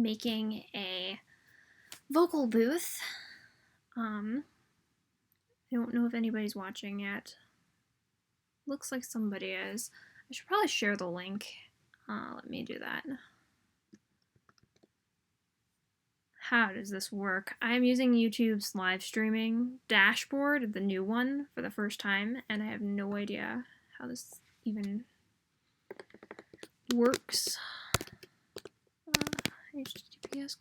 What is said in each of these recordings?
making a vocal booth. I don't know if anybody's watching yet. Looks like somebody is. I should probably share the link. Let me do that. How does this work? I'm using YouTube's live streaming dashboard, the new one, for the first time, and I have no idea how this even works. HTTPS://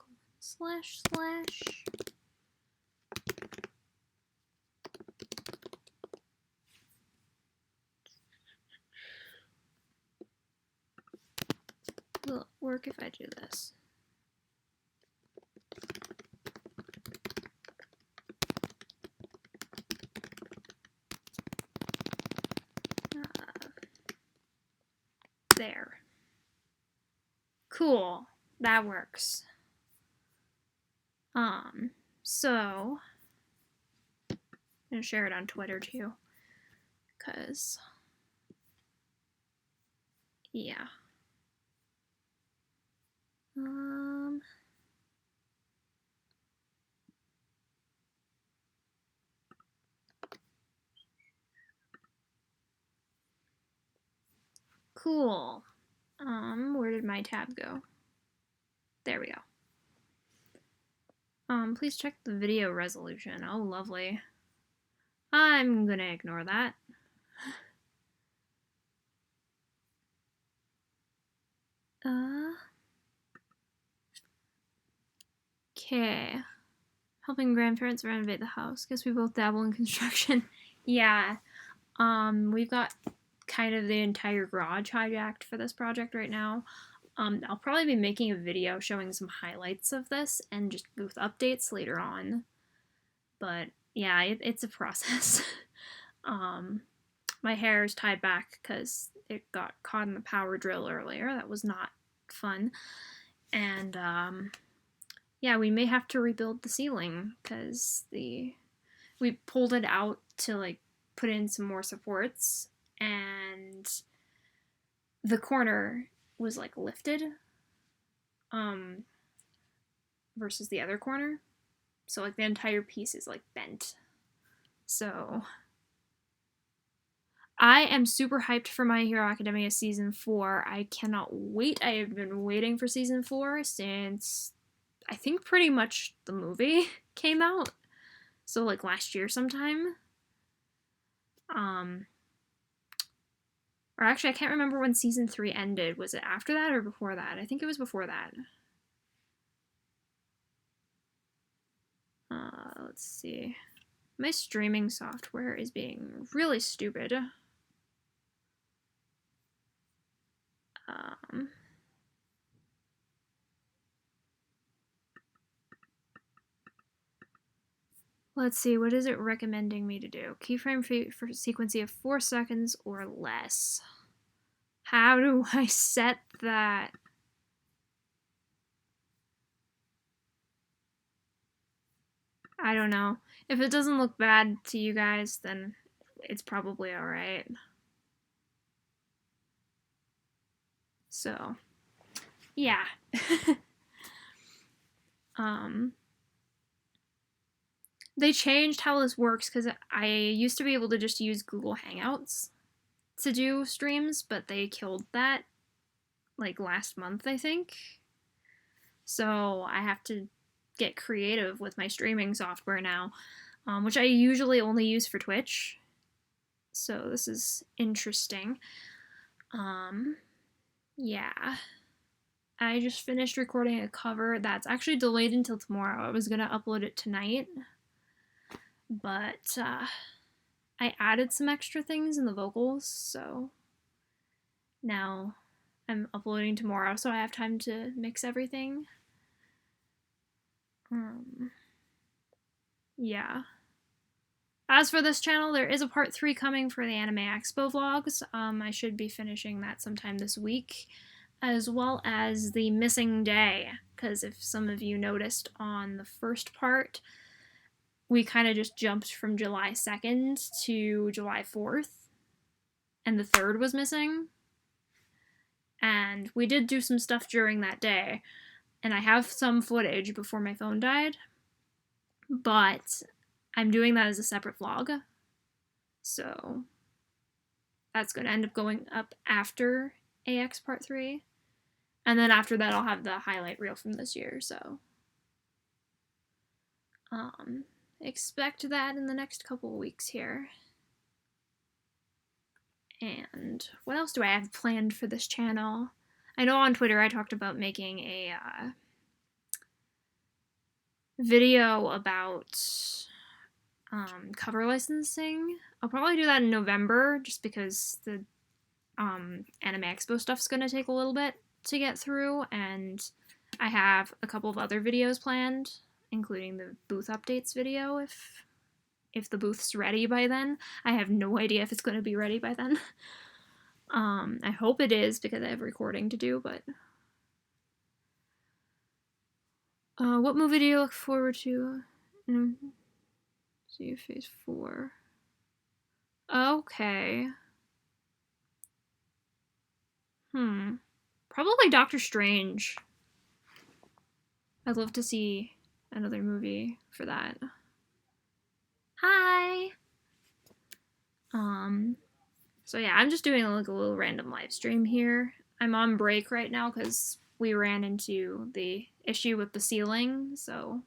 Will it work if I do this? There. Cool. That works. So I'm gonna share it on Twitter too, cause yeah. Cool. Where did my tab go? There we go. Please check the video resolution. Oh, lovely. I'm gonna ignore that. Okay. Helping grandparents renovate the house. Guess we both dabble in construction. Yeah. We've got kind of the entire garage hijacked for this project right now. I'll probably be making a video showing some highlights of this and just booth updates later on. But yeah, it's a process. My hair is tied back because it got caught in the power drill earlier. That was not fun. And yeah, we may have to rebuild the ceiling because we pulled it out to like put in some more supports, and the corner was like lifted versus the other corner, so like the entire piece is like bent. So I am super hyped for My Hero Academia Season 4. I cannot wait. I have been waiting for Season 4 since I think pretty much the movie came out. So like last year sometime. Or actually I can't remember when Season 3 ended. Was it after that or before that? I think it was before that. Let's see. My streaming software is being really stupid. Let's see, what is it recommending me to do? Keyframe for sequencing of 4 seconds or less. How do I set that? I don't know. If it doesn't look bad to you guys, then it's probably alright. So, yeah. They changed how this works because I used to be able to just use Google Hangouts to do streams, but they killed that like last month, I think. So I have to get creative with my streaming software now, which I usually only use for Twitch. So this is interesting. Yeah. I just finished recording a cover that's actually delayed until tomorrow. I was gonna upload it tonight, but I added some extra things in the vocals, so now I'm uploading tomorrow, so I have time to mix everything. Yeah. As for this channel, there is a part 3 coming for the Anime Expo vlogs. I should be finishing that sometime this week, as well as the missing day, because if some of you noticed on the first part, we kind of just jumped from July 2nd to July 4th, and the 3rd was missing. And we did do some stuff during that day, And I have some footage before my phone died, but I'm doing that as a separate vlog. So that's going to end up going up after AX Part 3. And then after that, I'll have the highlight reel from this year, so expect that in the next couple of weeks here. And what else do I have planned for this channel? I know on Twitter I talked about making a video about cover licensing. I'll probably do that in November, just because the Anime Expo stuff's going to take a little bit to get through, and I have a couple of other videos planned, including the booth updates video if the booth's ready by then. I have no idea if it's going to be ready by then. I hope it is, because I have recording to do, but what movie do you look forward to? See Phase 4. Okay. Probably Doctor Strange. I'd love to see another movie for that. Hi! So yeah, I'm just doing like a little random live stream here. I'm on break right now because we ran into the issue with the ceiling, so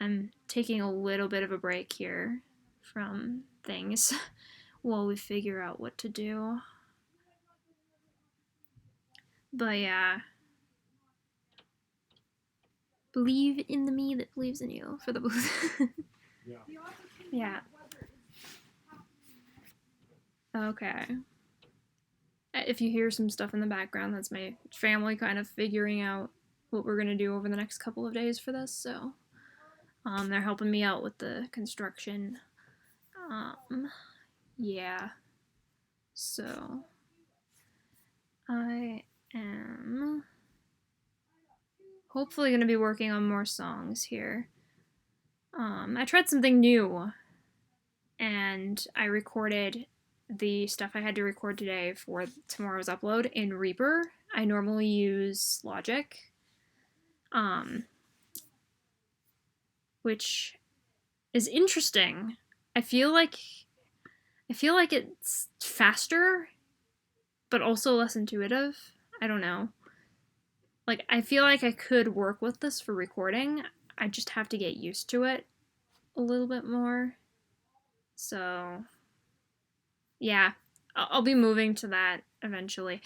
I'm taking a little bit of a break here from things while we figure out what to do. But yeah. Believe in the me that believes in you for the booth. Yeah. Okay. If you hear some stuff in the background, that's my family kind of figuring out what we're gonna do over the next couple of days for this, so they're helping me out with the construction. Yeah. So I am hopefully gonna be working on more songs here. I tried something new, and I recorded the stuff I had to record today for tomorrow's upload in Reaper. I normally use Logic, which is interesting. I feel like it's faster, but also less intuitive. I don't know. Like, I feel like I could work with this for recording. I just have to get used to it a little bit more. So yeah, I'll be moving to that eventually.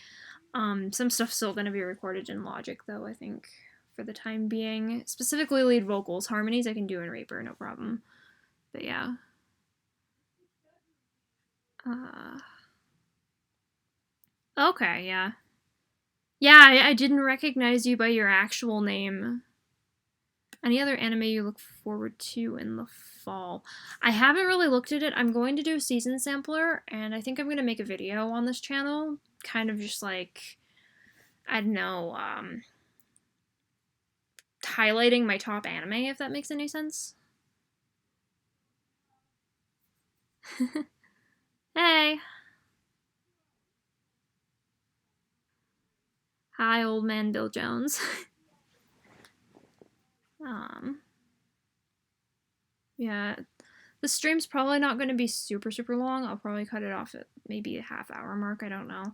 Some stuff's still going to be recorded in Logic, though, I think, for the time being. Specifically lead vocals. Harmonies I can do in Reaper, no problem. But yeah. Okay, yeah. Yeah, I didn't recognize you by your actual name. Any other anime you look forward to in the fall? I haven't really looked at it. I'm going to do a season sampler, and I think I'm going to make a video on this channel. Kind of just like, I don't know, highlighting my top anime, if that makes any sense. Hey! Hi, old man Bill Jones. Yeah, the stream's probably not going to be super, super long. I'll probably cut it off at maybe a half-hour mark, I don't know.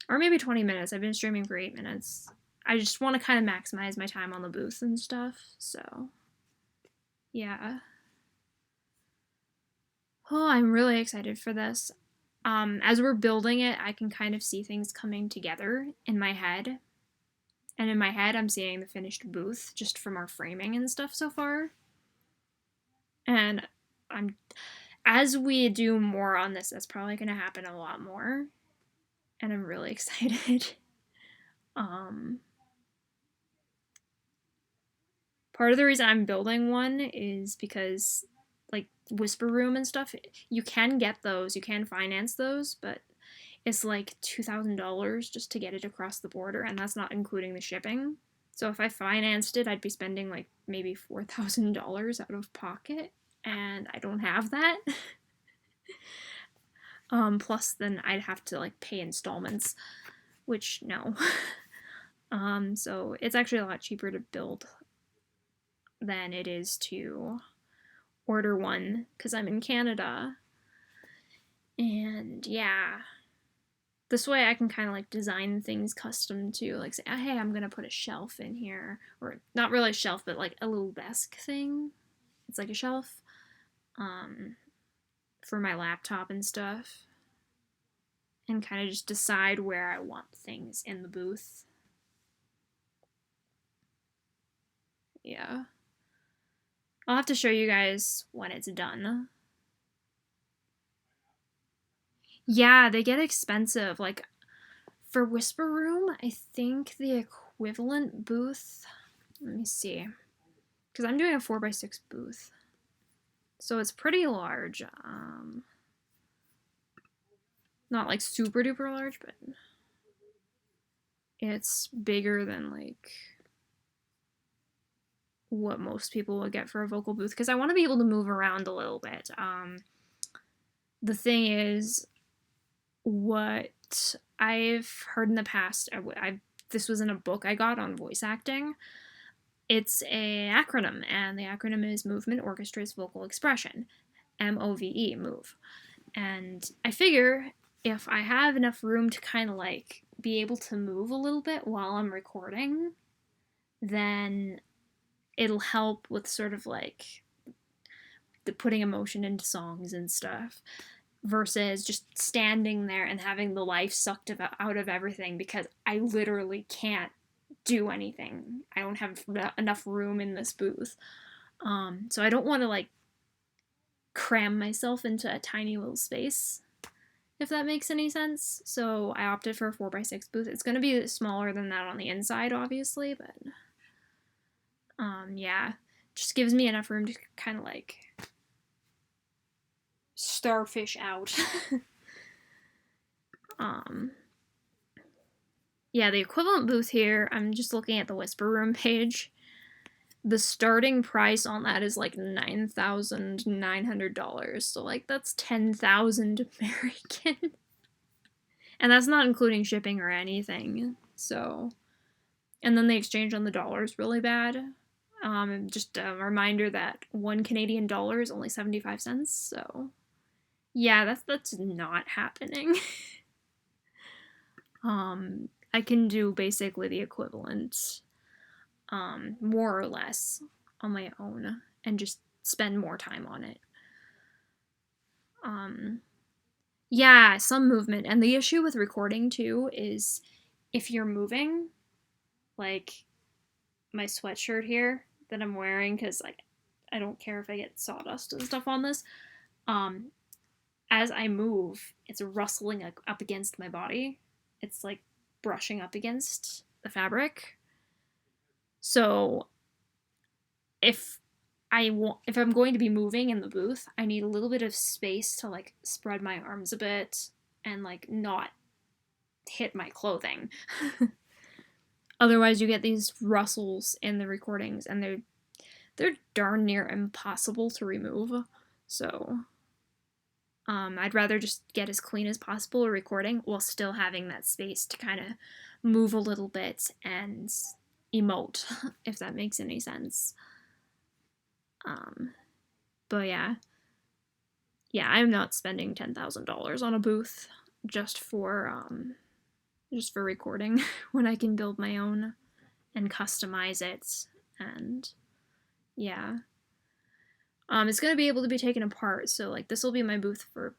Or maybe 20 minutes. I've been streaming for 8 minutes. I just want to kind of maximize my time on the booth and stuff, so yeah. Oh, I'm really excited for this. As we're building it, I can kind of see things coming together in my head. And in my head, I'm seeing the finished booth just from our framing and stuff so far. And as we do more on this, that's probably going to happen a lot more. And I'm really excited. Part of the reason I'm building one is because, like, Whisper Room and stuff, you can get those, you can finance those, but it's like $2,000 just to get it across the border, and that's not including the shipping. So if I financed it, I'd be spending like maybe $4,000 out of pocket, and I don't have that. Plus then I'd have to like pay installments, which no. So it's actually a lot cheaper to build than it is to order one because I'm in Canada. And yeah, this way I can kind of like design things custom to like say, oh, hey, I'm gonna put a shelf in here, or not really a shelf, but like a little desk thing. It's like a shelf for my laptop and stuff, and kind of just decide where I want things in the booth. Yeah. I'll have to show you guys when it's done. Yeah, they get expensive. Like for Whisper Room, I think the equivalent booth, let me see, because I'm doing a 4x6 booth. So it's pretty large. Not like super duper large, but it's bigger than like what most people would get for a vocal booth because I want to be able to move around a little bit. The thing is, what I've heard in the past, this was in a book I got on voice acting. It's a acronym, and the acronym is Movement Orchestrates Vocal Expression, MOVE, move. And I figure if I have enough room to kind of like be able to move a little bit while I'm recording, then it'll help with sort of like the putting emotion into songs and stuff versus just standing there and having the life sucked out of everything because I literally can't do anything. I don't have enough room in this booth. So I don't want to like cram myself into a tiny little space, if that makes any sense. So I opted for a 4x6 booth. It's going to be smaller than that on the inside, obviously, but yeah, just gives me enough room to kind of like starfish out. Yeah, the equivalent booth here, I'm just looking at the Whisper Room page. The starting price on that is like $9,900. So like that's 10,000 American. And that's not including shipping or anything. So, and then the exchange on the dollar is really bad. Just a reminder that one Canadian dollar is only 75 cents. So, yeah, that's not happening. I can do basically the equivalent, more or less, on my own and just spend more time on it. Yeah, some movement. And the issue with recording too is if you're moving, like my sweatshirt here that I'm wearing, because like I don't care if I get sawdust and stuff on this. As I move, it's rustling up against my body. It's like brushing up against the fabric. So if if I'm going to be moving in the booth, I need a little bit of space to like spread my arms a bit and like not hit my clothing. Otherwise you get these rustles in the recordings and they're darn near impossible to remove. So I'd rather just get as clean as possible recording while still having that space to kind of move a little bit and emote, if that makes any sense. But yeah, I'm not spending $10,000 on a booth just for recording when I can build my own and customize it. And yeah, it's gonna be able to be taken apart. So like this will be my booth for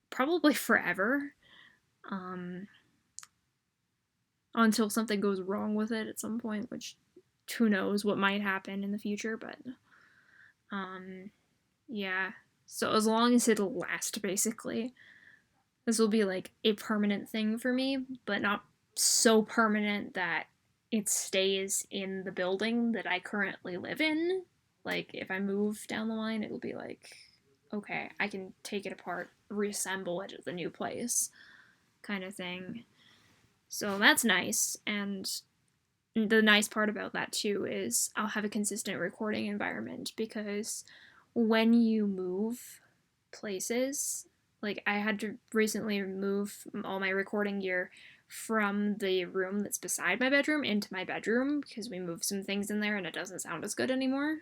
probably forever, until something goes wrong with it at some point, which who knows what might happen in the future. But yeah, so as long as it'll last, basically, this will be like a permanent thing for me, but not so permanent that it stays in the building that I currently live in. Like if I move down the line, it'll be like, okay, I can take it apart, reassemble it at the new place, kind of thing. So that's nice. And the nice part about that too is I'll have a consistent recording environment, because when you move places, like I had to recently move all my recording gear from the room that's beside my bedroom into my bedroom because we moved some things in there and it doesn't sound as good anymore.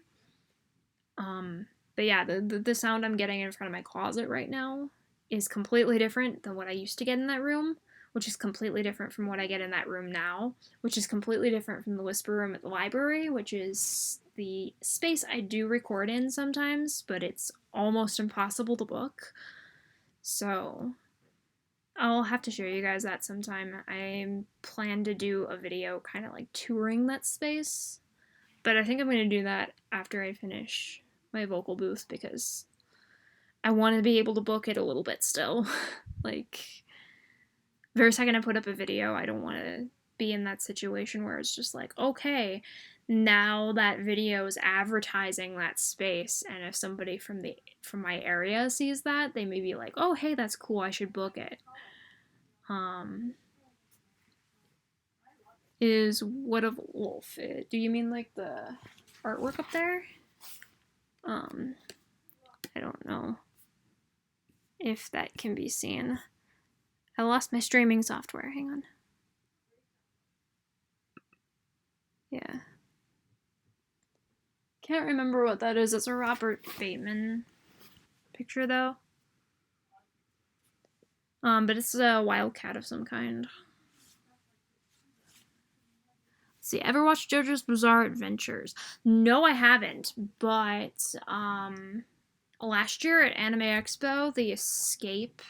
But yeah, the sound I'm getting in front of my closet right now is completely different than what I used to get in that room, which is completely different from what I get in that room now, which is completely different from the whisper room at the library, which is the space I do record in sometimes, but it's almost impossible to book. So I'll have to show you guys that sometime. I plan to do a video kind of like touring that space, but I think I'm going to do that after I finish my vocal booth because I want to be able to book it a little bit still. Like, very second I put up a video, I don't want to be in that situation where it's just like, okay, now that video is advertising that space, and if somebody from my area sees that, they may be like, oh, hey, that's cool, I should book it. Is What of Wolf? Do you mean like the artwork up there? I don't know if that can be seen. I lost my streaming software. Hang on. Yeah. Can't remember what that is. It's a Robert Bateman picture, though. But it's a wildcat of some kind. Let's see, ever watched JoJo's Bizarre Adventures? No, I haven't, but last year at Anime Expo, the Escape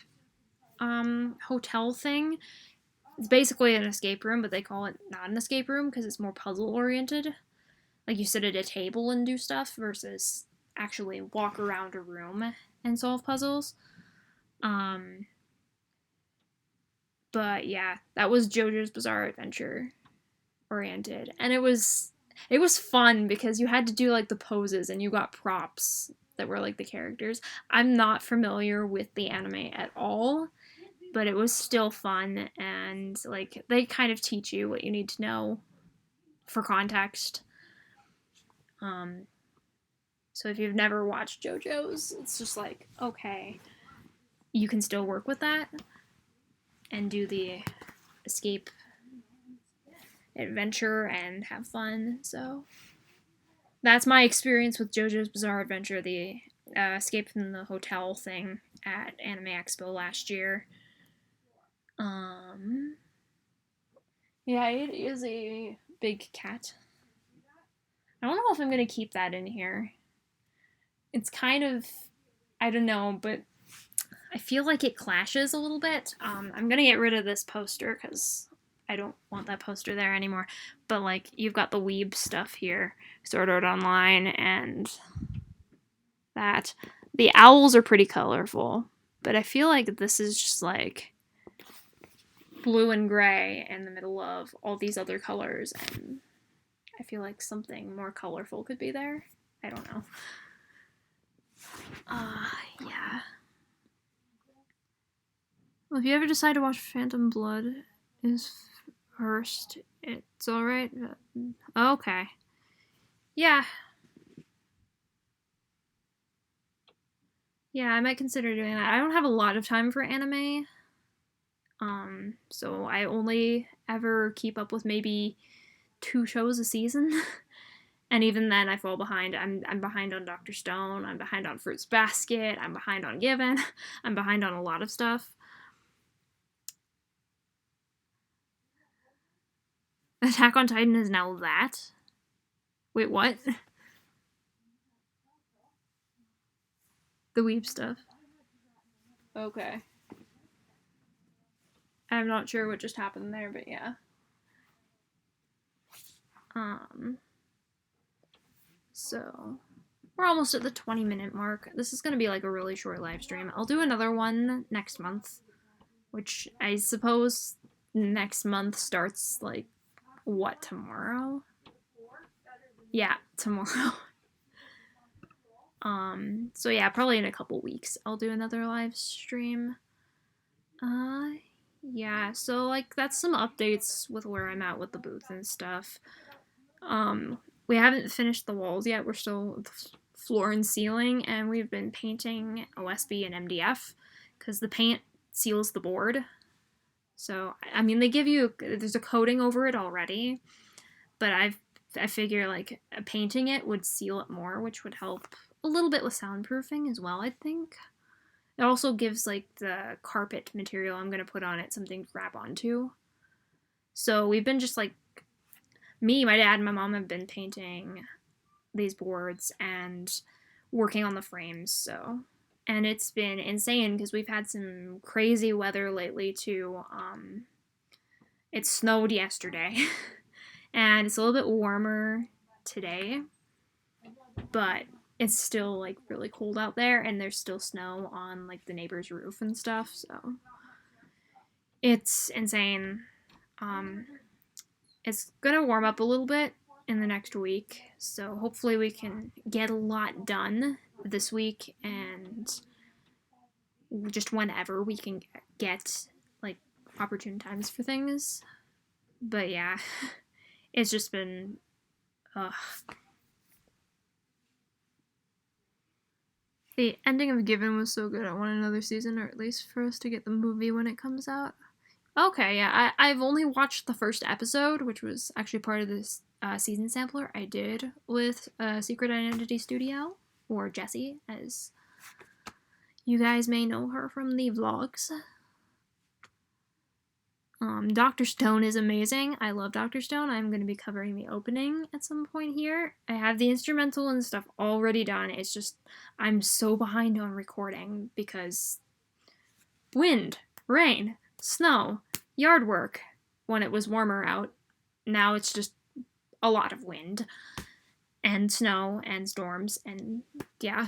hotel thing, it's basically an escape room, but they call it not an escape room because it's more puzzle oriented. Like, you sit at a table and do stuff versus actually walk around a room and solve puzzles. But yeah, that was JoJo's Bizarre Adventure oriented, and it was fun because you had to do like the poses and you got props that were like the characters. I'm not familiar with the anime at all, but it was still fun, and like they kind of teach you what you need to know for context. So if you've never watched JoJo's, it's just like, okay, you can still work with that and do the escape adventure and have fun. So that's my experience with JoJo's Bizarre Adventure, the escape from the hotel thing at Anime Expo last year. Yeah, it is a big cat. I don't know if I'm gonna keep that in here. It's kind of, I don't know, but I feel like it clashes a little bit. I'm gonna get rid of this poster because I don't want that poster there anymore. But like, you've got the Weeb stuff here, Sword Art Online, and that. The owls are pretty colorful, but I feel like this is just like blue and gray in the middle of all these other colors, and I feel like something more colorful could be there. I don't know. Yeah. Well, if you ever decide to watch Phantom Blood is first, it's alright. Okay. Yeah. Yeah, I might consider doing that. I don't have a lot of time for anime. So I only ever keep up with maybe 2 shows a season. And even then I fall behind. I'm behind on Dr. Stone, I'm behind on Fruits Basket, I'm behind on Given, I'm behind on a lot of stuff. Attack on Titan is now that? Wait, what? The Weeb stuff. Okay. I'm not sure what just happened there, but yeah. So we're almost at the 20-minute mark. This is gonna be like a really short live stream. I'll do another one next month, which I suppose next month starts like, what, tomorrow? Yeah, tomorrow. So yeah, probably in a couple weeks I'll do another live stream. Yeah, so like that's some updates with where I'm at with the booth and stuff. We haven't finished the walls yet. We're still the floor and ceiling, and we've been painting OSB and MDF because the paint seals the board. So, I mean, they give you, there's a coating over it already, but I figure like painting it would seal it more, which would help a little bit with soundproofing as well, I think. It also gives like the carpet material I'm going to put on it something to grab onto. So we've been just like, me, my dad, and my mom have been painting these boards and working on the frames, so. And it's been insane because we've had some crazy weather lately too. It snowed yesterday, and it's a little bit warmer today, but it's still like really cold out there, and there's still snow on like the neighbor's roof and stuff. So it's insane. Um, it's gonna warm up a little bit in the next week, so hopefully we can get a lot done this week and just whenever we can get like opportune times for things. But yeah, it's just been the ending of Given was so good. I want another season, or at least for us to get the movie when it comes out. Okay, yeah, I've only watched the first episode, which was actually part of this season sampler I did with Secret Identity Studio, or Jessie, as you guys may know her from the vlogs. Dr. Stone is amazing. I love Dr. Stone. I'm going to be covering the opening at some point here. I have the instrumental and stuff already done. It's just, I'm so behind on recording because wind, rain, snow, yard work when it was warmer out. Now it's just a lot of wind and snow and storms and yeah.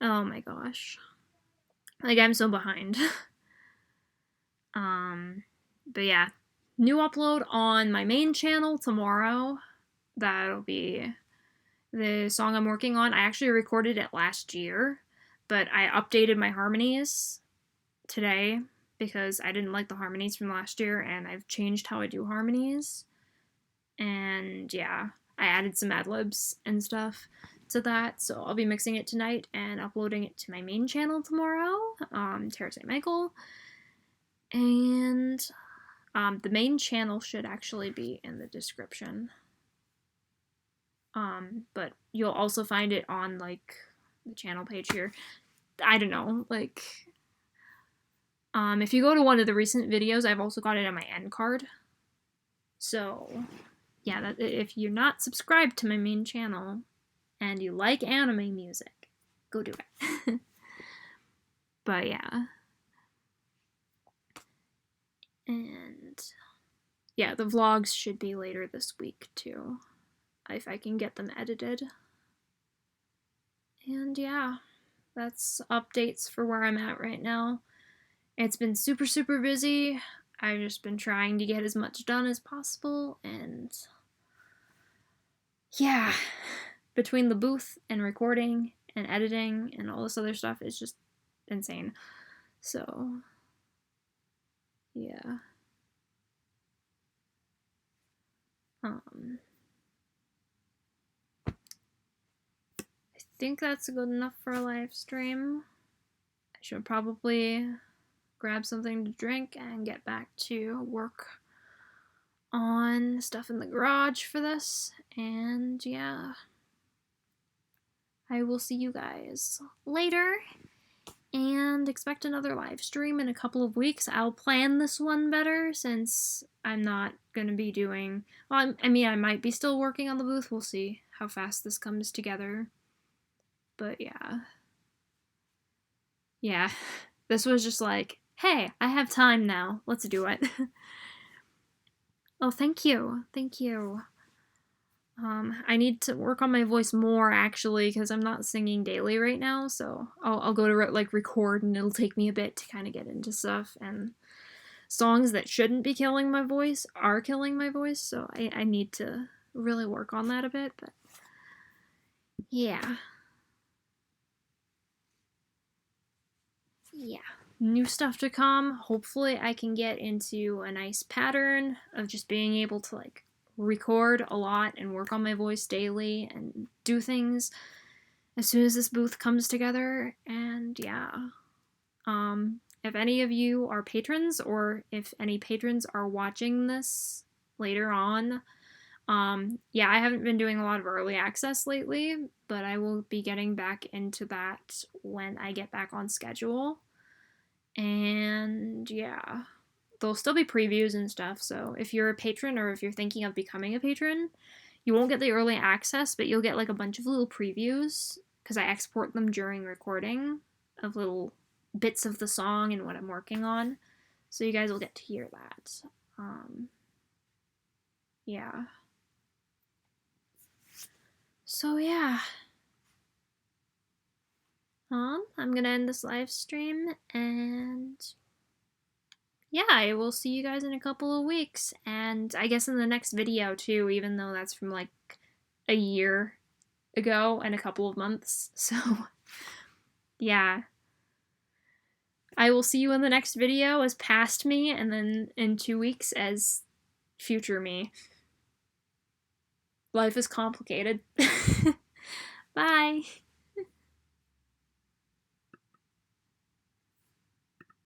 Oh my gosh. Like, I'm so behind. But yeah, new upload on my main channel tomorrow. That'll be the song I'm working on. I actually recorded it last year, but I updated my harmonies today because I didn't like the harmonies from last year, and I've changed how I do harmonies. And yeah, I added some ad-libs and stuff to that, so I'll be mixing it tonight and uploading it to my main channel tomorrow, Tara St. Michael. And the main channel should actually be in the description. But you'll also find it on like the channel page here. I don't know, like if you go to one of the recent videos, I've also got it on my end card. So yeah, if you're not subscribed to my main channel and you like anime music, go do it. But yeah. And yeah, the vlogs should be later this week too, if I can get them edited. And yeah, that's updates for where I'm at right now. It's been super, super busy. I've just been trying to get as much done as possible, and yeah, between the booth and recording and editing and all this other stuff, it's just insane. So yeah. I think that's good enough for a live stream. I should probably grab something to drink and get back to work on stuff in the garage for this. And yeah, I will see you guys later and expect another live stream in a couple of weeks. I'll plan this one better since I'm not going to be doing, well, I mean, I might be still working on the booth. We'll see how fast this comes together. But yeah. Yeah, this was just like, hey, I have time now. Let's do it. Oh, thank you. Thank you. I need to work on my voice more, actually, because I'm not singing daily right now, so I'll go to, like, record, and it'll take me a bit to kind of get into stuff, and songs that shouldn't be killing my voice are killing my voice, so I need to really work on that a bit, but yeah. Yeah. New stuff to come. Hopefully I can get into a nice pattern of just being able to, like, record a lot and work on my voice daily and do things as soon as this booth comes together. And yeah, if any of you are patrons, or if any patrons are watching this later on, yeah, I haven't been doing a lot of early access lately, but I will be getting back into that when I get back on schedule. And yeah, there'll still be previews and stuff, so if you're a patron or if you're thinking of becoming a patron, you won't get the early access, but you'll get like a bunch of little previews, because I export them during recording of little bits of the song and what I'm working on, so you guys will get to hear that. Yeah. So yeah. I'm gonna end this live stream, and yeah, I will see you guys in a couple of weeks, and I guess in the next video too, even though that's from like a year ago and a couple of months. So yeah, I will see you in the next video as past me, and then in 2 weeks as future me. Life is complicated.